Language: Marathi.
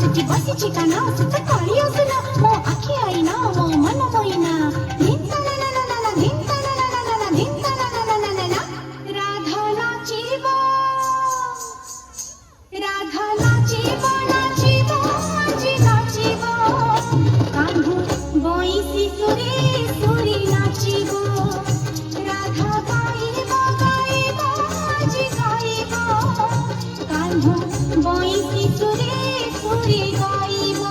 सुची बसीची काना सुत काळी असना मो आखी आईना मो मन मोईना धिंता ना ना ना ना धिंता ना ना ना ना धिंता ना ना ना ना ना राधा नाचिब राधा नाचिब नाचिब আজি नाचिब कान्हू बइसी सुरे सुरी नाचिब राधा गाइब गाइब আজি गाइब कान्हू बइसी सुरे सुरी गाइब